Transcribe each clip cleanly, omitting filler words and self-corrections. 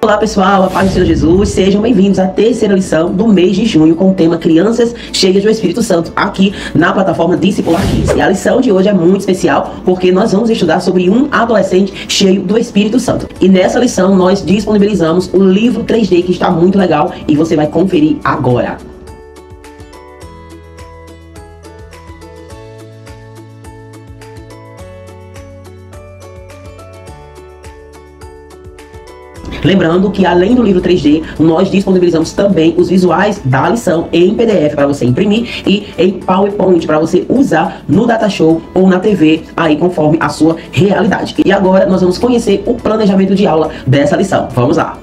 Olá pessoal, a paz do Senhor Jesus, sejam bem-vindos à terceira lição do mês de junho com o tema Crianças Cheias do Espírito Santo, aqui na plataforma Discipular Kids. E a lição de hoje é muito especial porque nós vamos estudar sobre um adolescente cheio do Espírito Santo. E nessa lição nós disponibilizamos o livro 3D que está muito legal e você vai conferir agora. Lembrando que além do livro 3D, nós disponibilizamos também os visuais da lição em PDF para você imprimir e em PowerPoint para você usar no Data Show ou na TV, aí conforme a sua realidade. E agora nós vamos conhecer o planejamento de aula dessa lição. Vamos lá!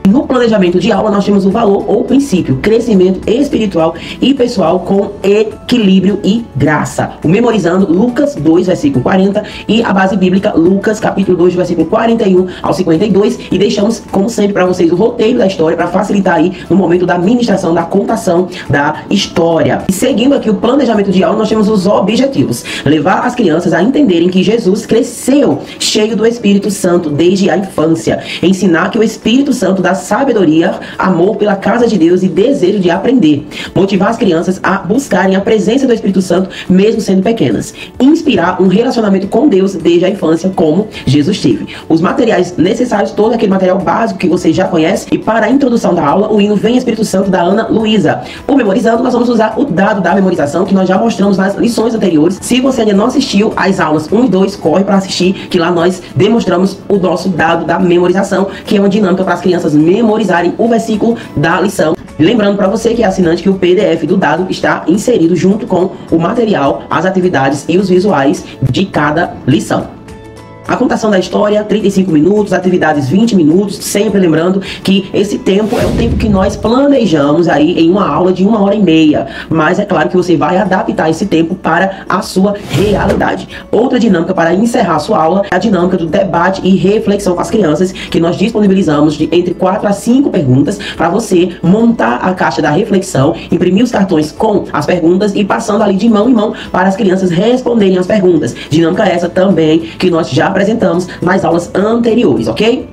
No planejamento de aula nós temos o valor ou princípio, crescimento espiritual e pessoal com equilíbrio e graça. O memorizando Lucas 2, versículo 40 e a base bíblica Lucas capítulo 2, versículo 41 ao 52 e deixamos, como sempre, para vocês o roteiro da história para facilitar aí no momento da ministração, da contação da história. E seguindo aqui o planejamento de aula nós temos os objetivos. Levar as crianças a entenderem que Jesus cresceu cheio do Espírito Santo desde a infância. Ensinar que o Espírito Santo dá sabedoria, amor pela casa de Deus e desejo de aprender. Motivar as crianças a buscarem a presença do Espírito Santo mesmo sendo pequenas. Inspirar um relacionamento com Deus desde a infância, como Jesus teve. Os materiais necessários, todo aquele material básico que você já conhece. E para a introdução da aula, o hino Vem Espírito Santo da Ana Luísa. O memorizando, nós vamos usar o dado da memorização que nós já mostramos nas lições anteriores. Se você ainda não assistiu às aulas 1 e 2, corre para assistir, que lá nós demonstramos o nosso dado da memorização, que é uma dinâmica para as crianças memorizarem o versículo da lição. Lembrando para você que é assinante que o PDF do dado está inserido junto com o material, as atividades e os visuais de cada lição. A contação da história, 35 minutos, atividades 20 minutos, sempre lembrando que esse tempo é o tempo que nós planejamos aí em uma aula de 1h30, mas é claro que você vai adaptar esse tempo para a sua realidade. Outra dinâmica para encerrar a sua aula é a dinâmica do debate e reflexão com as crianças, que nós disponibilizamos de entre 4 a 5 perguntas para você montar a caixa da reflexão, imprimir os cartões com as perguntas e passando ali de mão em mão para as crianças responderem as perguntas. Dinâmica essa também que nós já apresentamos nas aulas anteriores, ok?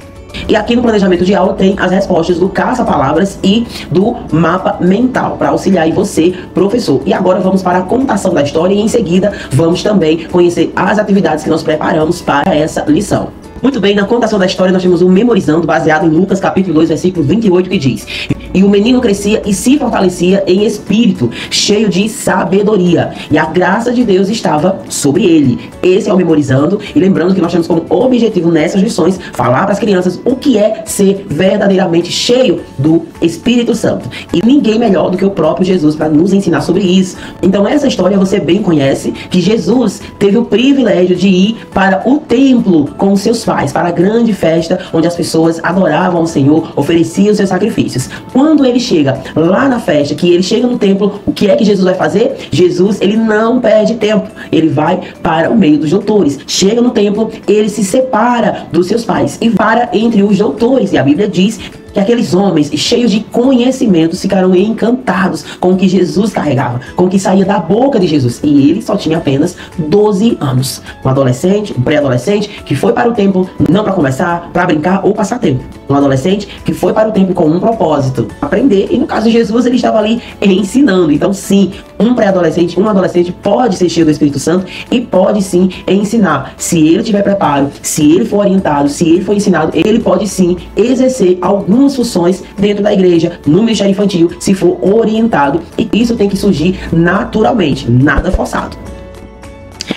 E aqui no planejamento de aula tem as respostas do caça-palavras e do mapa mental, para auxiliar aí você, professor. E agora vamos para a contação da história e em seguida vamos também conhecer as atividades que nós preparamos para essa lição. Muito bem, na contação da história nós temos o memorizando baseado em Lucas capítulo 2, versículo 28, que diz: E o menino crescia e se fortalecia em espírito, cheio de sabedoria, e a graça de Deus estava sobre ele. Esse é o memorizando, e lembrando que nós temos como objetivo nessas lições falar para as crianças o que é ser verdadeiramente cheio do Espírito Santo. E ninguém melhor do que o próprio Jesus para nos ensinar sobre isso. Então essa história você bem conhece, que Jesus teve o privilégio de ir para o templo com seus pais, para a grande festa onde as pessoas adoravam o Senhor, ofereciam seus sacrifícios. Quando ele chega lá na festa, que ele chega no templo, o que é que Jesus vai fazer? Jesus, ele não perde tempo. Ele vai para o meio dos doutores. Chega no templo, ele se separa dos seus pais e para entre os doutores. E a Bíblia diz que aqueles homens cheios de conhecimento ficaram encantados com o que Jesus carregava, com o que saía da boca de Jesus. E ele só tinha apenas 12 anos. Um adolescente, um pré-adolescente, que foi para o templo não para conversar, para brincar ou passar tempo. Um adolescente que foi para o templo com um propósito, aprender. E no caso de Jesus, ele estava ali ensinando. Então sim, um pré-adolescente, um adolescente pode ser cheio do Espírito Santo e pode sim ensinar. Se ele tiver preparo, se ele for orientado, se ele for ensinado, ele pode sim exercer algumas funções dentro da igreja, no ministério infantil, se for orientado. E isso tem que surgir naturalmente, nada forçado.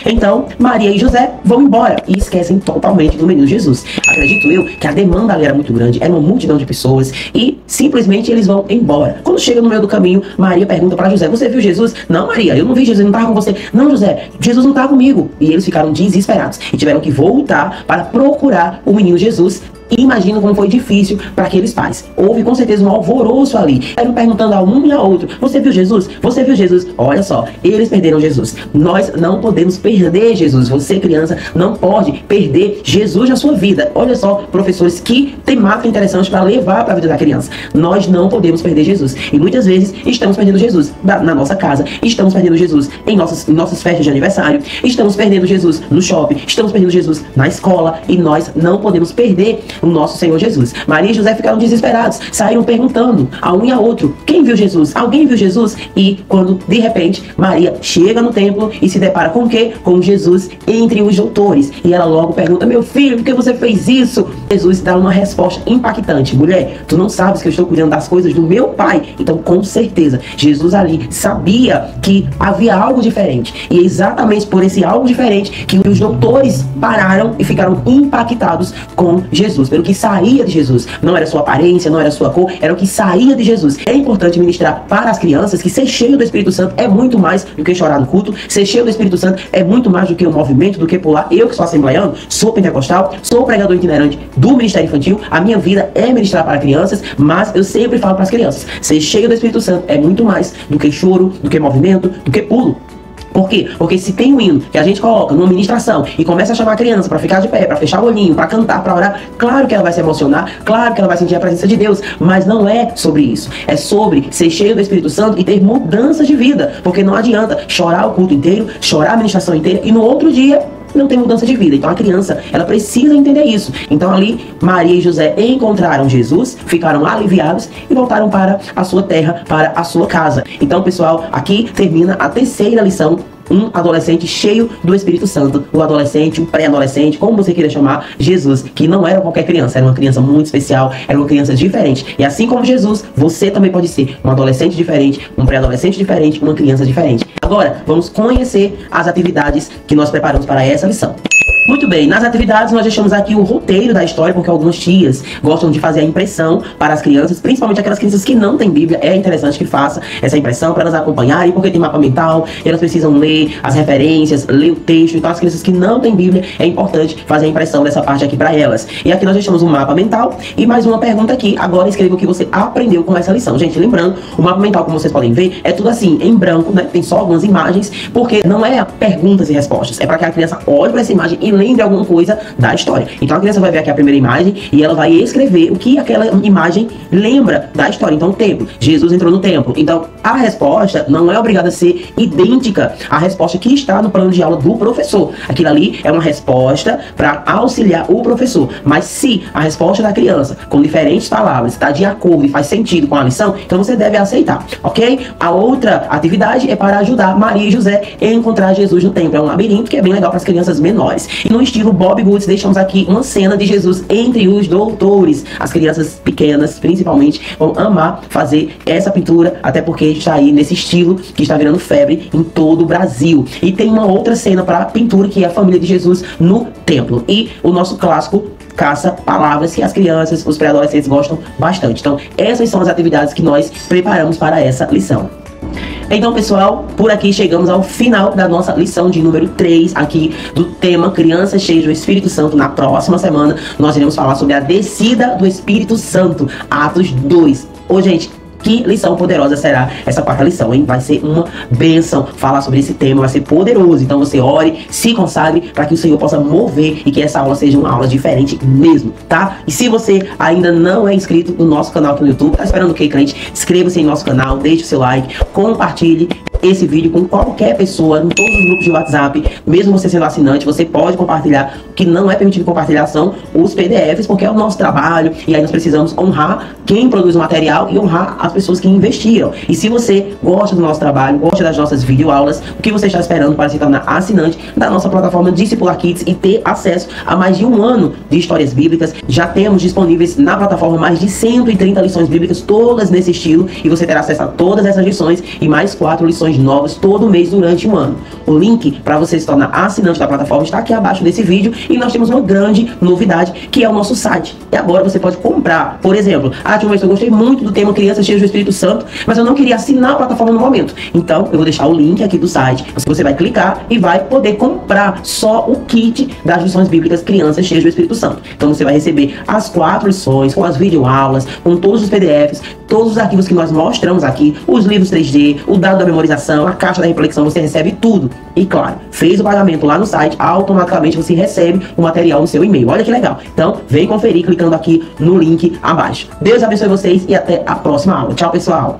Então, Maria e José vão embora e esquecem totalmente do menino Jesus. Acredito eu que a demanda ali era muito grande, era uma multidão de pessoas e simplesmente eles vão embora. Quando chega no meio do caminho, Maria pergunta para José: você viu Jesus? Não, Maria, eu não vi Jesus, ele não estava com você. Não, José, Jesus não estava comigo. E eles ficaram desesperados e tiveram que voltar para procurar o menino Jesus. E imagina como foi difícil para aqueles pais. Houve com certeza um alvoroço ali. Eram perguntando a um e a outro: você viu Jesus? Você viu Jesus? Olha só, eles perderam Jesus. Nós não podemos perder Jesus. Você, criança, não pode perder Jesus na sua vida. Olha só, professores, que temática interessante para levar para a vida da criança. Nós não podemos perder Jesus. E muitas vezes estamos perdendo Jesus na nossa casa. Estamos perdendo Jesus em nossas festas de aniversário. Estamos perdendo Jesus no shopping. Estamos perdendo Jesus na escola. E nós não podemos perder o nosso Senhor Jesus. Maria e José ficaram desesperados, saíram perguntando a um e a outro: quem viu Jesus? Alguém viu Jesus? E quando de repente Maria chega no templo e se depara com o quê? Com Jesus entre os doutores. E ela logo pergunta: meu filho, por que você fez isso? Jesus dá uma resposta impactante: mulher, tu não sabes que eu estou cuidando das coisas do meu Pai? Então, com certeza, Jesus ali sabia que havia algo diferente. E é exatamente por esse algo diferente que os doutores pararam e ficaram impactados com Jesus, pelo que saía de Jesus. Não era sua aparência, não era sua cor, era o que saía de Jesus. É importante ministrar para as crianças que ser cheio do Espírito Santo é muito mais do que chorar no culto. Ser cheio do Espírito Santo é muito mais do que o movimento, do que pular. Eu que sou assembleiano, sou pentecostal, sou pregador itinerante do Ministério Infantil, a minha vida é ministrar para crianças, mas eu sempre falo para as crianças: ser cheio do Espírito Santo é muito mais do que choro, do que movimento, do que pulo. Por quê? Porque se tem um hino que a gente coloca numa ministração e começa a chamar a criança para ficar de pé, para fechar o olhinho, para cantar, para orar, claro que ela vai se emocionar, claro que ela vai sentir a presença de Deus, mas não é sobre isso. É sobre ser cheio do Espírito Santo e ter mudanças de vida, porque não adianta chorar o culto inteiro, chorar a ministração inteira e no outro dia não tem mudança de vida. Então a criança, ela precisa entender isso. Então ali, Maria e José encontraram Jesus, ficaram aliviados e voltaram para a sua terra, para a sua casa. Então, pessoal, aqui termina a terceira lição. Um adolescente cheio do Espírito Santo, o adolescente, o pré-adolescente, como você queira chamar, Jesus, que não era qualquer criança, era uma criança muito especial, era uma criança diferente. E assim como Jesus, você também pode ser um adolescente diferente, um pré-adolescente diferente, uma criança diferente. Agora, vamos conhecer as atividades que nós preparamos para essa lição. Muito bem, nas atividades nós deixamos aqui o roteiro da história, porque algumas tias gostam de fazer a impressão para as crianças, principalmente aquelas crianças que não têm Bíblia. É interessante que faça essa impressão para elas acompanharem, porque tem mapa mental, elas precisam ler as referências, ler o texto. Então as crianças que não têm Bíblia, é importante fazer a impressão dessa parte aqui para elas. E aqui nós deixamos um mapa mental e mais uma pergunta aqui. Agora escreva o que você aprendeu com essa lição. Gente, lembrando, o mapa mental, como vocês podem ver, é tudo assim, em branco, né? Tem só algumas imagens, porque não é perguntas e respostas, é para que a criança olhe para essa imagem e lembre alguma coisa da história. Então a criança vai ver aqui a primeira imagem e ela vai escrever o que aquela imagem lembra da história. Então o templo, Jesus entrou no templo. Então a resposta não é obrigada a ser idêntica à resposta que está no plano de aula do professor. Aquilo ali é uma resposta para auxiliar o professor. Mas se a resposta da criança, com diferentes palavras, está de acordo e faz sentido com a lição, então você deve aceitar, ok? A outra atividade é para ajudar Maria e José a encontrar Jesus no templo. É um labirinto que é bem legal para as crianças menores. E no estilo Bob Goods, deixamos aqui uma cena de Jesus entre os doutores. As crianças pequenas, principalmente, vão amar fazer essa pintura, até porque está aí nesse estilo que está virando febre em todo o Brasil. E tem uma outra cena para pintura, que é a família de Jesus no templo. E o nosso clássico caça-palavras, que as crianças, os pré-adolescentes gostam bastante. Então, essas são as atividades que nós preparamos para essa lição. Então, pessoal, por aqui chegamos ao final da nossa lição de número 3 aqui do tema Crianças Cheias do Espírito Santo. Na próxima semana nós iremos falar sobre a descida do Espírito Santo, Atos 2. Ô, gente, que lição poderosa será essa quarta lição, hein? Vai ser uma bênção falar sobre esse tema, vai ser poderoso. Então você ore, se consagre para que o Senhor possa mover e que essa aula seja uma aula diferente mesmo, tá? E se você ainda não é inscrito no nosso canal aqui no YouTube, tá esperando o quê, crente? Inscreva-se em nosso canal, deixe o seu like, compartilhe esse vídeo com qualquer pessoa, em todos os grupos de WhatsApp. Mesmo você sendo assinante, você pode compartilhar. O que não é permitido compartilhar são os PDFs, porque é o nosso trabalho, e aí nós precisamos honrar quem produz o material e honrar as pessoas que investiram. E se você gosta do nosso trabalho, gosta das nossas videoaulas, o que você está esperando para se tornar assinante da nossa plataforma Discipular Kids e ter acesso a mais de um ano de histórias bíblicas? Já temos disponíveis na plataforma mais de 130 lições bíblicas, todas nesse estilo, e você terá acesso a todas essas lições e mais 4 lições novas todo mês durante um ano. O link para você se tornar assinante da plataforma está aqui abaixo desse vídeo, e nós temos uma grande novidade, que é o nosso site. E agora você pode comprar, por exemplo, eu gostei muito do tema Crianças Cheias do Espírito Santo, mas eu não queria assinar a plataforma no momento. Então eu vou deixar o link aqui do site, você vai clicar e vai poder comprar só o kit das lições bíblicas Crianças Cheias do Espírito Santo. Então você vai receber as 4 lições, com as videoaulas, com todos os PDFs, todos os arquivos que nós mostramos aqui, os livros 3D, o dado da memorização, a caixa da reflexão, você recebe tudo. E claro, fez o pagamento lá no site, automaticamente você recebe o material no seu e-mail. Olha que legal. Então, vem conferir clicando aqui no link abaixo. Deus abençoe vocês e até a próxima aula. Tchau, pessoal!